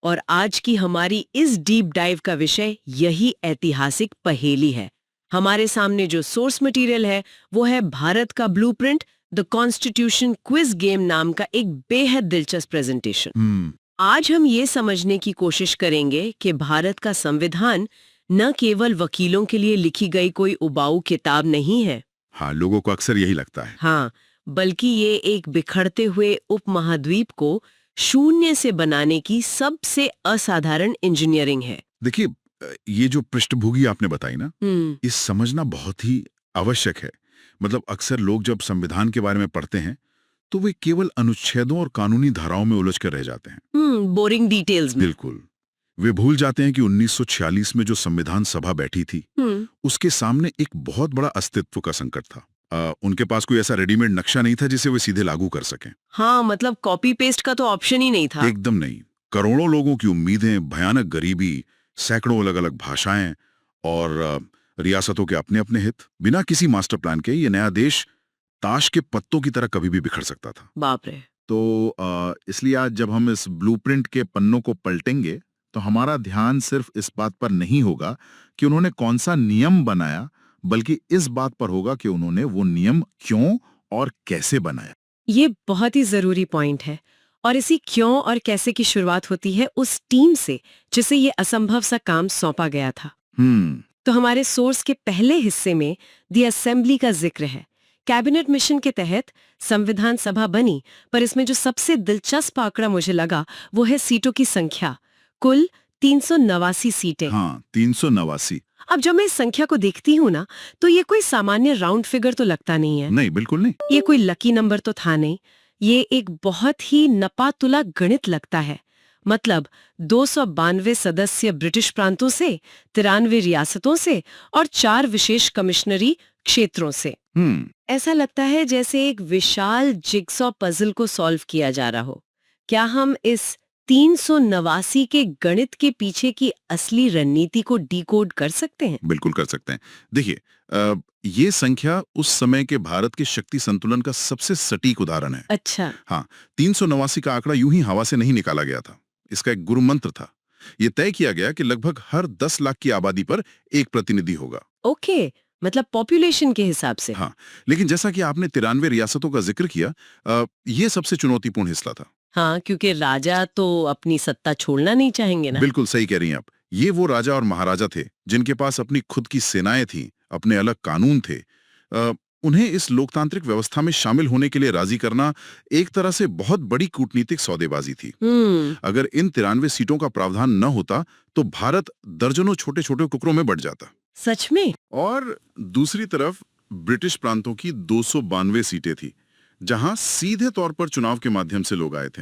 और आज की हमारी इस डीप डाइव का विषय यही ऐतिहासिक पहेली है। हमारे सामने जो सोर्स मटेरियल है वो है भारत का blueprint, the constitution quiz game नाम का एक बेहद दिलचस्प प्रेजेंटेशन। आज हम ये समझने की कोशिश करेंगे कि भारत का संविधान न केवल वकीलों के लिए लिखी गई कोई उबाऊ किताब नहीं है। हाँ, लोगों को अक्सर यही लगता है। हाँ, बल्कि ये एक बिखरते हुए उपमहाद्वीप को शून्य से बनाने की सबसे असाधारण इंजीनियरिंग है। देखिए, ये जो पृष्ठभूमि आपने बताई ना, हम्म। ये समझना बहुत ही आवश्यक है। मतलब अक्सर लोग जब संविधान के बारे में पढ़ते हैं तो वे केवल अनुच्छेदों और कानूनी धाराओं में उलझ कर रह जाते हैं। बोरिंग डिटेल्स में। बिल्कुल। वे भूल जाते हैं कि 1946 में जो संविधान सभा बैठी थी, उसके सामने एक बहुत बड़ा अस्तित्व का संकट था। उनके पास कोई ऐसा रेडीमेड नक्शा नहीं था जिसे वे सीधे लागू कर सकें। हाँ, मतलब कॉपी पेस्ट का तो ऑप्शन ही नहीं था। एकदम नहीं। करोड़ों लोगों की उम्मीदें, भयानक गरीबी, सैकड़ों अलग अलग भाषाएं और रियासतों के अपने अपने हित। बिना किसी मास्टर प्लान के ये नया देश ताश के पत्तों की तरह कभी भी बिखर सकता था। बाप रे। तो इसलिए आज जब हम इस ब्लूप्रिंट के पन्नों को पलटेंगे तो हमारा ध्यान सिर्फ इस बात पर नहीं होगा कि उन्होंने कौन सा नियम बनाया, बल्कि इस बात पर होगा कि उन्होंने वो नियम क्यों और कैसे बनाया। ये बहुत ही जरूरी पॉइंट है। और इसी क्यों और कैसे की शुरुआत होती है उस टीम से जिसे ये असंभव सा काम सौंपा गया था। तो हमारे सोर्स के पहले हिस्से में दी असेंबली का जिक्र है। कैबिनेट मिशन के तहत संविधान सभा बनी, पर इसमें जो सबसे दिलचस्प आंकड़ा मुझे लगा वो है सीटों की संख्या। कुल 389 सीटें। हाँ, 389। अब जब मैं इस संख्या को देखती हूँ ना, तो ये कोई सामान्य राउंड फिगर तो लगता नहीं है। नहीं, बिल्कुल नहीं। ये कोई लकी नंबर तो था नहीं। ये एक बहुत ही नपातुला गणित लगता है। मतलब 292 सदस्य ब्रिटिश प्रांतों से, 93 रियासतों से और 4 विशेष कमिश्नरी क्षेत्रों से। ऐसा लगता है जैसे एक विशाल जिगसॉ पजल को सॉल्व किया जा रहा हो। क्या हम इस 389 के गणित के पीछे की असली रणनीति को डिकोड कर सकते हैं? बिल्कुल कर सकते हैं। देखिए, ये संख्या उस समय के भारत के शक्ति संतुलन का सबसे सटीक उदाहरण है। अच्छा। हाँ, 389 का आंकड़ा यूं ही हवा से नहीं निकाला गया था। इसका एक गुरु मंत्र था। ये तय किया गया कि लगभग हर 10 लाख की आबादी पर एक प्रतिनिधि होगा। ओके, मतलब पॉपुलेशन के हिसाब से। हाँ, लेकिन जैसा कि आपने 93 रियासतों का जिक्र किया, ये सबसे चुनौतीपूर्ण हिस्सा था। हाँ, क्योंकि राजा तो अपनी सत्ता छोड़ना नहीं चाहेंगे ना। बिल्कुल सही कह रही हैं आप। ये वो राजा और महाराजा थे जिनके पास अपनी खुद की सेनाएं थीं, अपने अलग कानून थे। उन्हें इस लोकतांत्रिक व्यवस्था में शामिल होने के लिए राजी करना एक तरह से बहुत बड़ी कूटनीतिक सौदेबाजी थी। अगर इन 93 सीटों का प्रावधान न होता तो भारत दर्जनों छोटे छोटे टुकड़ों में बंट जाता। सच में? और दूसरी तरफ ब्रिटिश प्रांतों की 292 सीटें थी, जहां सीधे तौर पर चुनाव के माध्यम से लोग आए थे।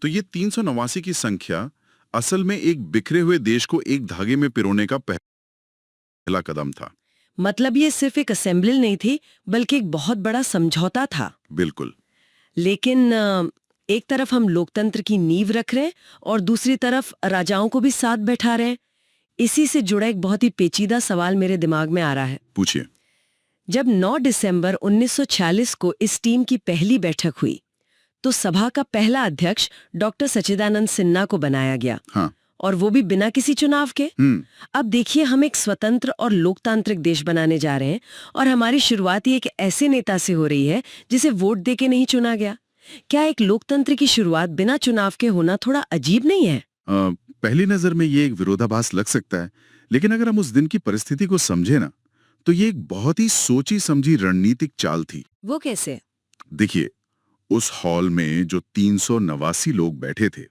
तो ये 389 की संख्या असल में एक बिखरे हुए देश को एक धागे में पिरोने का पहला कदम था। मतलब ये सिर्फ एक असेंबली नहीं थी, बल्कि एक बहुत बड़ा समझौता था। बिल्कुल। लेकिन एक तरफ हम लोकतंत्र की नींव रख रहे हैं और दूसरी तरफ राजाओं को भी साथ बैठा रहे हैं। इसी से जुड़ा एक बहुत ही पेचीदा सवाल मेरे दिमाग में आ रहा है। पूछिए। जब 9 दिसंबर 1946 को इस टीम की पहली बैठक हुई, तो सभा का पहला अध्यक्ष डॉक्टर सच्चिदानंद सिन्हा को बनाया गया। हाँ। और वो भी बिना किसी चुनाव के। अब देखिए, हम एक स्वतंत्र और लोकतांत्रिक देश बनाने जा रहे हैं और हमारी शुरुआत ही एक ऐसे नेता से हो रही है जिसे वोट देके नहीं चुना गया। क्या एक लोकतंत्र की शुरुआत बिना चुनाव के होना थोड़ा अजीब नहीं है? पहली नजर में ये एक विरोधाभास लग सकता है, लेकिन अगर हम उस दिन की परिस्थिति को समझे ना, तो ये एक बहुत ही सोची समझी रणनीतिक चाल थी। वो कैसे? देखिए, उस हॉल में जो 389 लोग बैठे थे,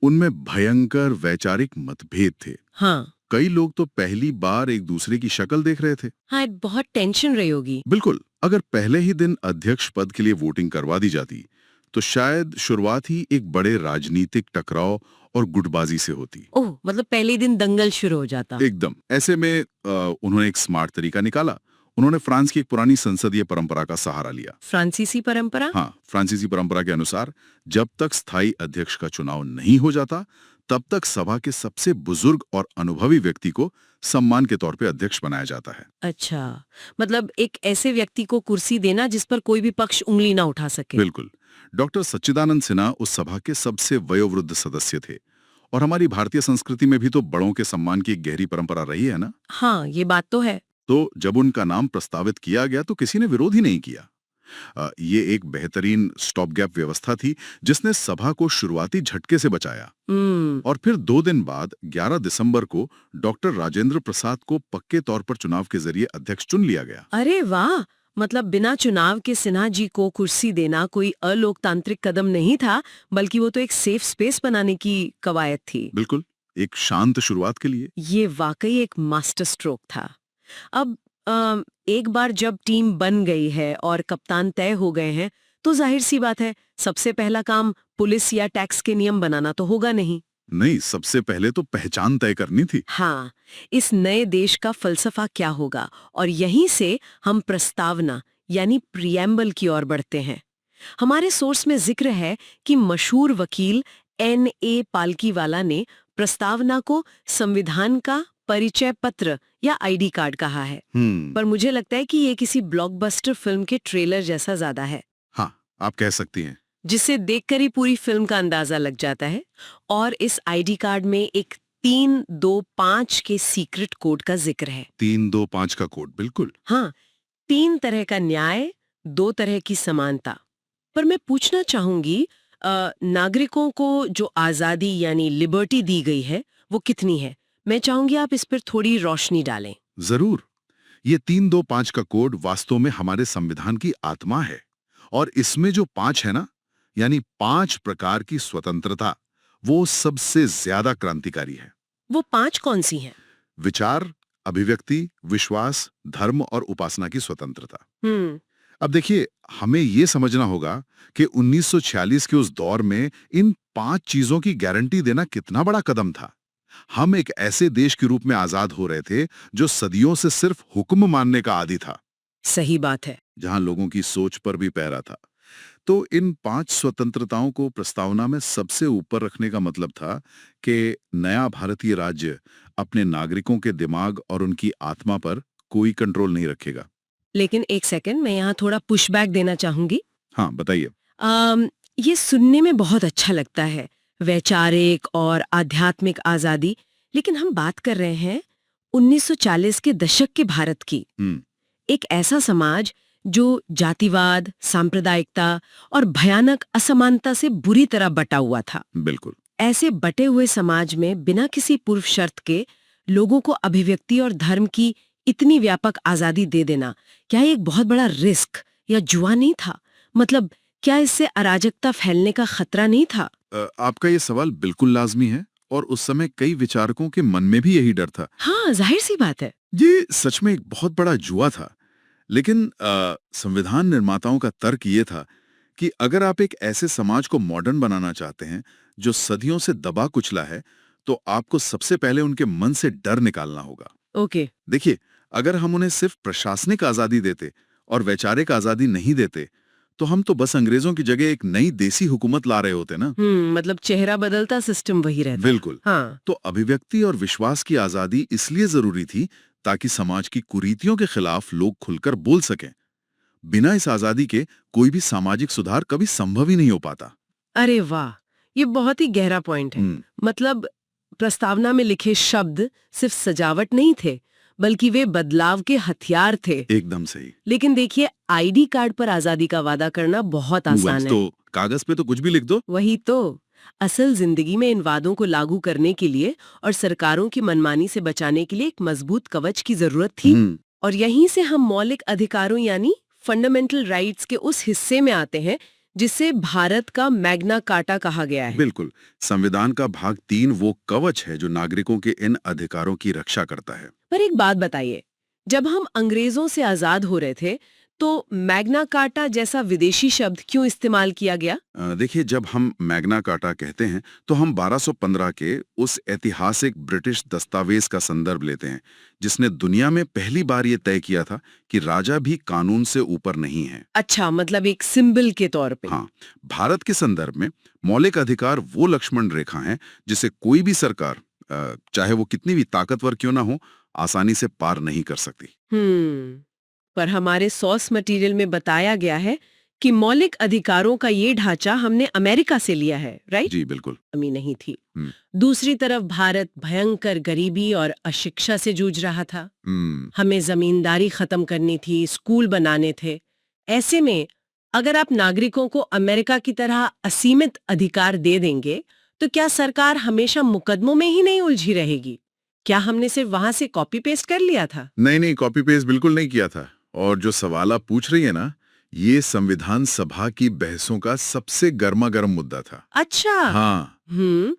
उनमें भयंकर वैचारिक मतभेद थे। हाँ। कई लोग तो पहली बार एक दूसरे की शक्ल देख रहे थे। हाँ, बहुत टेंशन रही होगी। बिल्कुल। अगर पहले ही दिन अध्यक्ष पद के लिए वोटिंग करवा दी जाती तो शायद शुरुआत ही एक बड़े राजनीतिक टकराव और गुटबाजी से होती। ओह, मतलब पहले दिन दंगल शुरू हो जाता। एकदम। ऐसे में उन्होंने एक स्मार्ट तरीका निकाला। उन्होंने फ्रांस की एक पुरानी संसदीय परंपरा का सहारा लिया। फ्रांसीसी परंपरा? हाँ, फ्रांसीसी परंपरा के अनुसार जब तक स्थायी अध्यक्ष का चुनाव नहीं हो जाता, तब तक सभा के सबसे बुजुर्ग और अनुभवी व्यक्ति को सम्मान के तौर पे अध्यक्ष बनाया जाता है। अच्छा, मतलब एक ऐसे व्यक्ति को कुर्सी देना जिस पर कोई भी पक्ष उंगली ना उठा सके। बिल्कुल। डॉक्टर सच्चिदानंद सिन्हा उस सभा के सबसे वयोवृद्ध सदस्य थे और हमारी भारतीय संस्कृति में भी तो बड़ों के सम्मान की एक गहरी परंपरा रही है ना। हाँ, ये बात तो है। तो जब उनका नाम प्रस्तावित किया गया तो किसी ने विरोध ही नहीं किया। ये एक बेहतरीन स्टॉप गैप व्यवस्था थी जिसने सभा को शुरुआती झटके से बचाया। और फिर 2 दिन बाद 11 दिसंबर को डॉक्टर राजेंद्र प्रसाद को पक्के तौर पर चुनाव के जरिए अध्यक्ष चुन लिया गया। अरे वाह! मतलब बिना चुनाव के सिन्हा जी को कुर्सी देना कोई अलोकतांत्रिक कदम नहीं था, बल्कि वो तो एक सेफ स्पेस बनाने की कवायद थी। बिल्कुल, एक शांत शुरुआत के लिए। ये वाकई एक मास्टर स्ट्रोक था। अब एक बार जब टीम बन गई है और कप्तान तय हो गए हैं, तो जाहिर सी बात है, सबसे पहला काम पुलिस या टैक्स के नियम बनाना तो होगा नहीं। नहीं, सबसे पहले तो पहचान तय करनी थी। हाँ, इस नए देश का फलसफा क्या होगा, और यहीं से हम प्रस्तावना यानी प्रिएम्बल की ओर बढ़ते हैं। हमारे सोर्स में जिक्र है कि मशहूर वकील N.A. पालकीवाला ने प्रस्तावना को संविधान का परिचय पत्र या आईडी कार्ड कहा है। पर मुझे लगता है कि ये किसी ब्लॉकबस्टर फिल्म के ट्रेलर जैसा ज्यादा है। हाँ, आप कह सकती हैं। जिसे देखकर ही पूरी फिल्म का अंदाजा लग जाता है। और इस आईडी कार्ड में एक 325 के सीक्रेट कोड का जिक्र है। 325 का कोड, बिल्कुल। हाँ, 3 तरह का न्याय, 2 तरह की समानता। पर मैं पूछना चाहूंगी, नागरिकों को जो आजादी यानी लिबर्टी दी गई है, वो कितनी है? मैं चाहूंगी आप इस पर थोड़ी रोशनी डालें। जरूर। ये 325 का कोड वास्तव में हमारे संविधान की आत्मा है। और इसमें जो 5 है ना, यानी 5 प्रकार की स्वतंत्रता, वो सबसे ज्यादा क्रांतिकारी है। वो 5 कौन सी हैं? विचार, अभिव्यक्ति, विश्वास, धर्म और उपासना की स्वतंत्रता। अब देखिए, हमें ये समझना होगा कि 1946 के उस दौर में इन 5 चीजों की गारंटी देना कितना बड़ा कदम था। हम एक ऐसे देश के रूप में आजाद हो रहे थे जो सदियों से सिर्फ हुक्म मानने का आदी था। सही बात है। जहां लोगों की सोच पर भी पहरा था। तो इन 5 स्वतंत्रताओं को प्रस्तावना में सबसे ऊपर रखने का मतलब था कि नया भारतीय राज्य अपने नागरिकों के दिमाग और उनकी आत्मा पर कोई कंट्रोल नहीं रखेगा। लेकिन एक सेकंड, मैं यहाँ थोड़ा पुशबैक देना चाहूंगी। हाँ, बताइए। ये सुनने में बहुत अच्छा लगता है, वैचारिक और आध्यात्मिक आजादी, लेकिन हम बात कर रहे हैं 1940 के दशक के भारत की। एक ऐसा समाज जो जातिवाद, सांप्रदायिकता और भयानक असमानता से बुरी तरह बटा हुआ था। बिल्कुल। ऐसे बटे हुए समाज में बिना किसी पूर्व शर्त के लोगों को अभिव्यक्ति और धर्म की इतनी व्यापक आजादी दे देना, क्या एक बहुत बड़ा रिस्क या जुआ नहीं था? मतलब क्या इससे अराजकता फैलने का खतरा नहीं था? आपका ये सवाल बिल्कुल लाजमी है और उस समय कई विचारकों के मन में भी यही डर था। हाँ, जाहिर सी बात है। ये सच में एक बहुत बड़ा जुआ था। लेकिन संविधान निर्माताओं का तर्क ये था कि अगर आप एक ऐसे समाज को मॉडर्न बनाना चाहते हैं जो सदियों से दबा कुचला है, तो आपको सबसे पहले उनके मन से डर निकालना होगा। ओके। देखिए, अगर हम उन्हें सिर्फ प्रशासनिक आजादी देते और वैचारिक आजादी नहीं देते, तो हम तो बस अंग्रेजों की जगह एक नई देसी हुकूमत ला रहे होते ना। मतलब चेहरा बदलता, सिस्टम वही रहता। बिल्कुल। हाँ। तो अभिव्यक्ति और विश्वास की आजादी इसलिए जरूरी थी ताकि समाज की कुरीतियों के खिलाफ लोग खुलकर बोल सकें। बिना इस आजादी के कोई भी सामाजिक सुधार कभी संभव ही नहीं हो पाता। अरे वाह, ये बहुत ही गहरा पॉइंट है। मतलब प्रस्तावना में लिखे शब्द सिर्फ सजावट नहीं थे, बल्कि वे बदलाव के हथियार थे। एकदम सही। लेकिन देखिए, आईडी कार्ड पर आजादी का वादा करना बहुत आसान है। तो कागज पे तो कुछ भी लिख दो। वही तो। असल जिंदगी में इन वादों को लागू करने के लिए और सरकारों की मनमानी से बचाने के लिए एक मजबूत कवच की जरूरत थी। और यहीं से हम मौलिक अधिकारों यानी फंडामेंटल राइट्स के उस हिस्से में आते हैं जिसे भारत का मैग्ना कार्टा कहा गया है। बिल्कुल। संविधान का भाग 3 वो कवच है जो नागरिकों के इन अधिकारों की रक्षा करता है। पर एक बात बताइए, जब हम अंग्रेजों से आजाद हो रहे थे, तो मैग्ना कार्टा जैसा विदेशी शब्द क्यों इस्तेमाल किया गया? देखिए, जब हम मैग्ना कार्टा कहते हैं तो हम 1215 के उस ऐतिहासिक ब्रिटिश दस्तावेज का संदर्भ लेते हैं जिसने दुनिया में पहली बार ये तय किया था कि राजा भी कानून से ऊपर नहीं है। अच्छा, मतलब एक सिंबल के तौर पे। हाँ, भारत के संदर्भ में मौलिक अधिकार वो लक्ष्मण रेखा है जिसे कोई भी सरकार, चाहे वो कितनी भी ताकतवर क्यों ना हो, आसानी से पार नहीं कर सकती। पर हमारे सोर्स मटेरियल में बताया गया है कि मौलिक अधिकारों का ये ढांचा हमने अमेरिका से लिया है, राइट? जी बिल्कुल। कमी नहीं थी। हम्म। दूसरी तरफ भारत भयंकर गरीबी और अशिक्षा से जूझ रहा था। हमें जमींदारी खत्म करनी थी, स्कूल बनाने थे। ऐसे में अगर आप नागरिकों को अमेरिका की तरह असीमित अधिकार दे देंगे, तो क्या सरकार हमेशा मुकदमों में ही नहीं उलझी रहेगी? क्या हमने सिर्फ वहां से कॉपी पेस्ट कर लिया था? नहीं नहीं, कॉपी पेस्ट बिल्कुल नहीं किया था। और जो सवाल आप पूछ रही है ना, ये संविधान सभा की बहसों का सबसे गर्मा गर्म मुद्दा था। अच्छा। हाँ,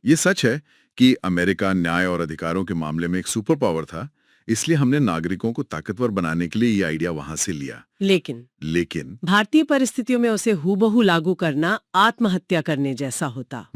ये सच है कि अमेरिका न्याय और अधिकारों के मामले में एक सुपर पावर था, इसलिए हमने नागरिकों को ताकतवर बनाने के लिए ये आइडिया वहां से लिया। लेकिन भारतीय परिस्थितियों में उसे हूबहू लागू करना आत्महत्या करने जैसा होता।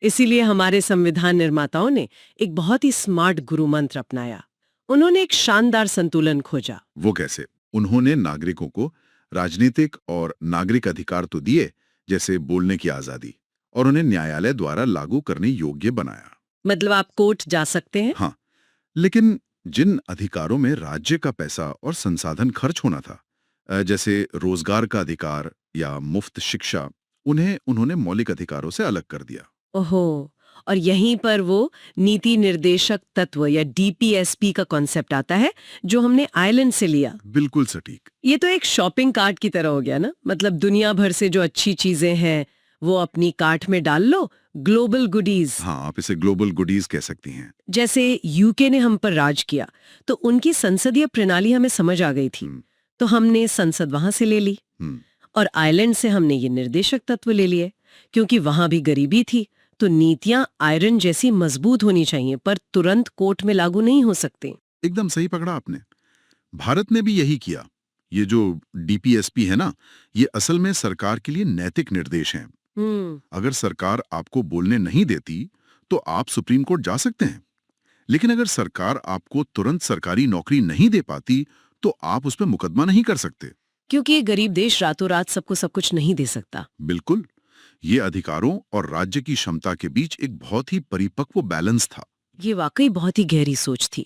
इसीलिए हमारे संविधान निर्माताओं ने एक बहुत ही स्मार्ट गुरु मंत्र अपनाया। उन्होंने एक शानदार संतुलन खोजा। वो कैसे? उन्होंने नागरिकों को राजनीतिक और नागरिक अधिकार तो दिए, जैसे बोलने की आजादी, और उन्हें न्यायालय द्वारा लागू करने योग्य बनाया। मतलब आप कोर्ट जा सकते हैं? हाँ, लेकिन जिन अधिकारों में राज्य का पैसा और संसाधन खर्च होना था, जैसे रोजगार का अधिकार या मुफ्त शिक्षा, उन्हें उन्होंने मौलिक अधिकारों से अलग कर दिया। ओहो, और यहीं पर वो नीति निर्देशक तत्व या डीपीएसपी का कॉन्सेप्ट आता है, जो हमने आयरलैंड से लिया। बिल्कुल सटीक। ये तो एक शॉपिंग कार्ट की तरह हो गया ना। मतलब दुनिया भर से जो अच्छी चीजें हैं वो अपनी कार्ट में डाल लो, ग्लोबल गुडीज। हाँ, आप इसे ग्लोबल गुडीज कह सकती हैं। जैसे यूके ने हम पर राज किया तो उनकी संसदीय प्रणाली हमें समझ आ गई थी, तो हमने संसद वहां से ले ली। और आयरलैंड से हमने ये निर्देशक तत्व ले लिए, क्योंकि वहां भी गरीबी थी, तो नीतियां आयरन जैसी मजबूत होनी चाहिए, पर तुरंत कोर्ट में लागू नहीं हो सकती। एकदम सही पकड़ा आपने। भारत ने भी यही किया। ये जो डीपीएसपी है ना, ये असल में सरकार के लिए नैतिक निर्देश हैं। अगर सरकार आपको बोलने नहीं देती तो आप सुप्रीम कोर्ट जा सकते हैं, लेकिन अगर सरकार आपको तुरंत सरकारी नौकरी नहीं दे पाती तो आप उस पर मुकदमा नहीं कर सकते। क्योंकि ये गरीब देश रातों रात सबको सब कुछ नहीं दे सकता। बिल्कुल। ये अधिकारों और राज्य की क्षमता के बीच एक बहुत ही परिपक्व बैलेंस था। ये वाकई बहुत ही गहरी सोच थी।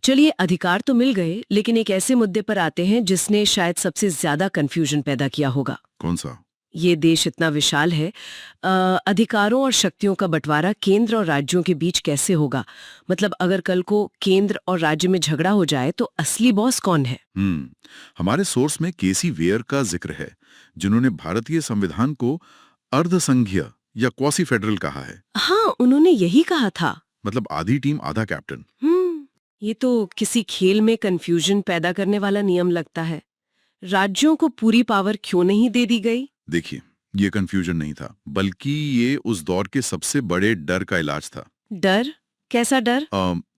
चलिए, अधिकार तो मिल गए, लेकिन एक ऐसे मुद्दे पर आते हैं जिसने शायद सबसे ज्यादा कंफ्यूजन पैदा किया होगा। कौन सा? ये देश इतना विशाल है, अधिकारों और शक्तियों का बंटवारा केंद्र और राज्यों के बीच कैसे होगा? मतलब अगर कल को केंद्र और राज्य में झगड़ा हो जाए तो असली बॉस कौन है? हमारे सोर्स में केसी वेयर का जिक्र है, जिन्होंने भारतीय संविधान को अर्धसंघीय या क्वासी फेडरल कहा है। हाँ, उन्होंने यही कहा था। मतलब आधी टीम आधा कैप्टन। ये तो किसी खेल में कंफ्यूजन पैदा करने वाला नियम लगता है। राज्यों को पूरी पावर क्यों नहीं दे दी गई? देखिए, ये कंफ्यूजन नहीं था, बल्कि ये उस दौर के सबसे बड़े डर का इलाज था। डर? कैसा डर?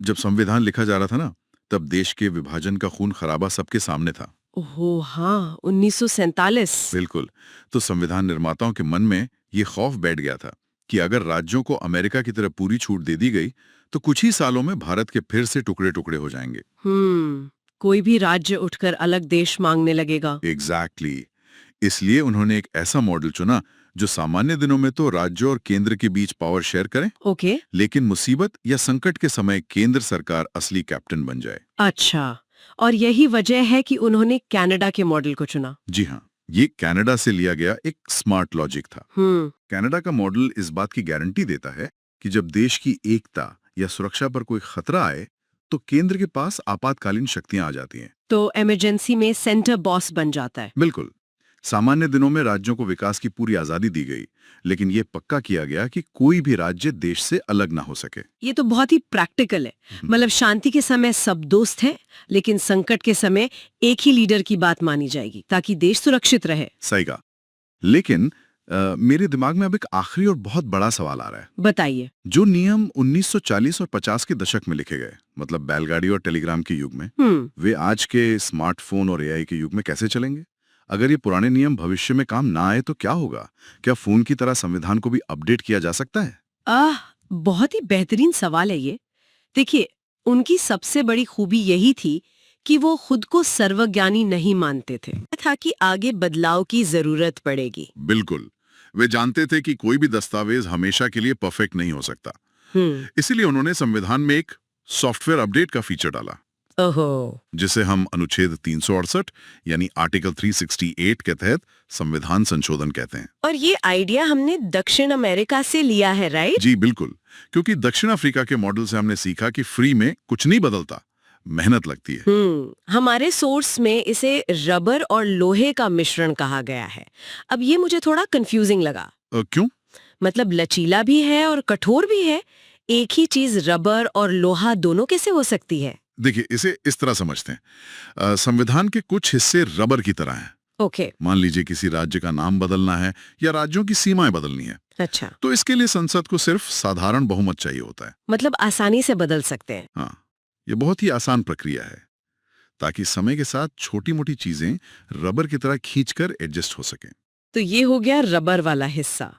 जब संविधान लिखा जा रहा था ना, तब देश के विभाजन का खून खराबा सबके सामने था। ओहो हाँ, 1947। बिल्कुल। तो संविधान निर्माताओं के मन में ये खौफ बैठ गया था कि अगर राज्यों को अमेरिका की तरह पूरी छूट दे दी गई तो कुछ ही सालों में भारत के फिर से टुकड़े टुकड़े हो जाएंगे। कोई भी राज्य उठकर अलग देश मांगने लगेगा। एग्जैक्टली। इसलिए उन्होंने एक ऐसा मॉडल चुना जो सामान्य दिनों में तो राज्य और केंद्र के बीच पावर शेयर करे, ओके। लेकिन मुसीबत या संकट के समय केंद्र सरकार असली कैप्टन बन जाए। अच्छा, और यही वजह है कि उन्होंने कनाडा के मॉडल को चुना। जी हाँ, ये कनाडा से लिया गया एक स्मार्ट लॉजिक था। कनाडा का मॉडल इस बात की गारंटी देता है कि जब देश की एकता या सुरक्षा पर कोई खतरा आए तो केंद्र के पास आपातकालीन शक्तियां आ जाती हैं। तो इमरजेंसी में सेंटर बॉस बन जाता है। बिल्कुल। सामान्य दिनों में राज्यों को विकास की पूरी आजादी दी गई, लेकिन ये पक्का किया गया कि कोई भी राज्य देश से अलग ना हो सके। ये तो बहुत ही प्रैक्टिकल है। मतलब शांति के समय सब दोस्त हैं, लेकिन संकट के समय एक ही लीडर की बात मानी जाएगी ताकि देश सुरक्षित रहे। सही कहा। लेकिन मेरे दिमाग में अब एक आखिरी और बहुत बड़ा सवाल आ रहा है। बताइए। जो नियम 1940 और 50 के दशक में लिखे गए, मतलब बैलगाड़ी और टेलीग्राम के युग में, वे आज के स्मार्टफोन और एआई के युग में कैसे चलेंगे? अगर ये पुराने नियम भविष्य में काम ना आए तो क्या होगा? क्या फोन की तरह संविधान को भी अपडेट किया जा सकता है? बहुत ही बेहतरीन सवाल है ये। देखिए, उनकी सबसे बड़ी खूबी यही थी कि वो खुद को सर्वज्ञानी नहीं मानते थे, था कि आगे बदलाव की जरूरत पड़ेगी। बिल्कुल। वे जानते थे कि कोई भी दस्तावेज हमेशा के लिए परफेक्ट नहीं हो सकता। इसीलिए उन्होंने संविधान में एक सॉफ्टवेयर अपडेट का फीचर डाला। ओहो, जिसे हम अनुच्छेद 368 यानी आर्टिकल 368 के तहत संविधान संशोधन कहते हैं। और ये आइडिया हमने दक्षिण अमेरिका से लिया है, राइट? जी बिल्कुल, क्योंकि दक्षिण अफ्रीका के मॉडल से हमने सीखा कि फ्री में कुछ नहीं बदलता, मेहनत लगती है। हमारे सोर्स में इसे रबर और लोहे का मिश्रण कहा गया है। अब ये मुझे थोड़ा कंफ्यूजिंग लगा। क्यों? मतलब लचीला भी है और कठोर भी है। एक ही चीज रबर और लोहा दोनों कैसे हो सकती है? देखिए, इसे इस तरह समझते हैं, संविधान के कुछ हिस्से रबर की तरह हैं। ओके, मान लीजिए किसी राज्य का नाम बदलना है या राज्यों की सीमाएं बदलनी है, अच्छा, तो इसके लिए संसद को सिर्फ साधारण बहुमत चाहिए होता है। मतलब आसानी से बदल सकते हैं। हाँ, ये बहुत ही आसान प्रक्रिया है, ताकि समय के साथ छोटी मोटी चीजें रबर की तरह खींचकर एडजस्ट हो सकें। तो ये हो गया रबर वाला हिस्सा।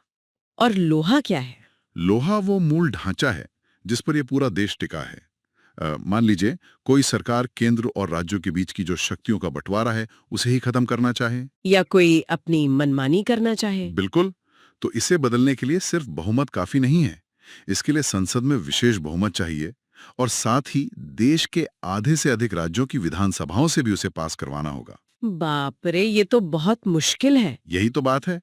और लोहा क्या है? लोहा वो मूल ढांचा है जिस पर यह पूरा देश टिका है। मान लीजिए कोई सरकार केंद्र और राज्यों के बीच की जो शक्तियों का बंटवारा है उसे ही खत्म करना चाहे, या कोई अपनी मनमानी करना चाहे? बिल्कुल, तो इसे बदलने के लिए सिर्फ बहुमत काफी नहीं है। इसके लिए संसद में विशेष बहुमत चाहिए और साथ ही देश के आधे से अधिक राज्यों की विधानसभाओं से भी उसे पास करवाना होगा। बाप रे, ये तो बहुत मुश्किल है। यही तो बात है,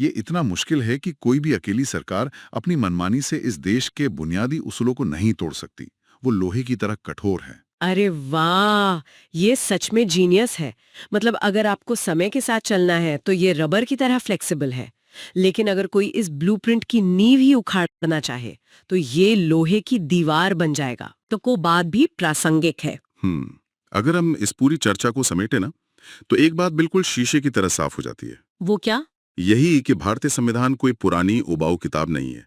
ये इतना मुश्किल है कि कोई भी अकेली सरकार अपनी मनमानी से इस देश के बुनियादी उसूलों को नहीं तोड़ सकती। वो लोहे की तरह कठोर है। अरे वाह, ये सच में जीनियस है। मतलब अगर आपको समय के साथ चलना है तो ये रबर की तरह फ्लेक्सिबल है, लेकिन अगर कोई इस ब्लूप्रिंट की नींव ही उखाड़ना चाहे तो ये लोहे की दीवार बन जाएगा। तो को बात भी प्रासंगिक है। अगर हम इस पूरी चर्चा को समेटे ना, तो एक बात बिल्कुल शीशे की तरह साफ हो जाती है। वो क्या? यही कि भारतीय संविधान कोई पुरानी उबाऊ किताब नहीं है।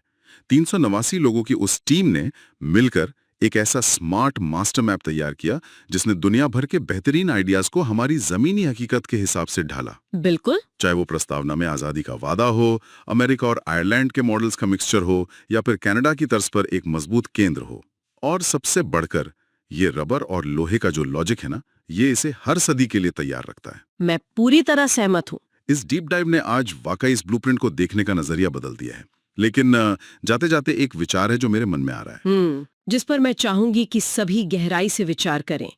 389 लोगों की उस टीम ने मिलकर एक ऐसा स्मार्ट मास्टर मैप तैयार किया जिसने दुनिया भर के बेहतरीन आइडियाज को हमारी जमीनी हकीकत के हिसाब से ढाला। बिल्कुल। चाहे वो प्रस्तावना में आजादी का वादा हो, अमेरिका और आयरलैंड के मॉडल्स का मिक्सचर हो, या फिर कनाडा की तर्ज पर एक मजबूत केंद्र हो। और सबसे बढ़कर ये रबर और लोहे का जो लॉजिक है ना, ये इसे हर सदी के लिए तैयार रखता है। मैं पूरी तरह सहमत हूँ। इस डीप डाइव ने आज वाकई इस ब्लूप्रिंट को देखने का नजरिया बदल दिया है। लेकिन जाते जाते एक विचार है जो मेरे मन में आ रहा है, जिस पर मैं चाहूंगी कि सभी गहराई से विचार करें।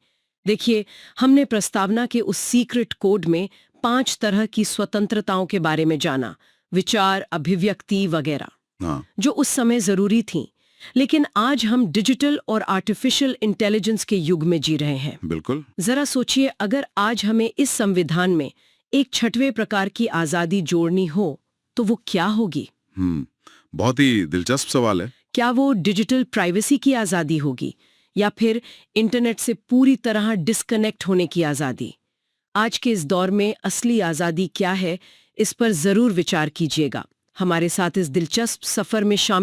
देखिए, हमने प्रस्तावना के उस सीक्रेट कोड में 5 तरह की स्वतंत्रताओं के बारे में जाना, विचार, अभिव्यक्ति वगैरह, हाँ, जो उस समय जरूरी थी। लेकिन आज हम डिजिटल और आर्टिफिशियल इंटेलिजेंस के युग में जी रहे हैं। बिल्कुल। जरा सोचिए, अगर आज हमें इस संविधान में एक 6वें प्रकार की आजादी जोड़नी हो तो वो क्या होगी? बहुत ही दिलचस्प सवाल है। क्या वो डिजिटल प्राइवेसी की आजादी होगी, या फिर इंटरनेट से पूरी तरह डिस्कनेक्ट होने की आजादी? आज के इस दौर में असली आजादी क्या है, इस पर जरूर विचार कीजिएगा। हमारे साथ इस दिलचस्प सफर में शामिल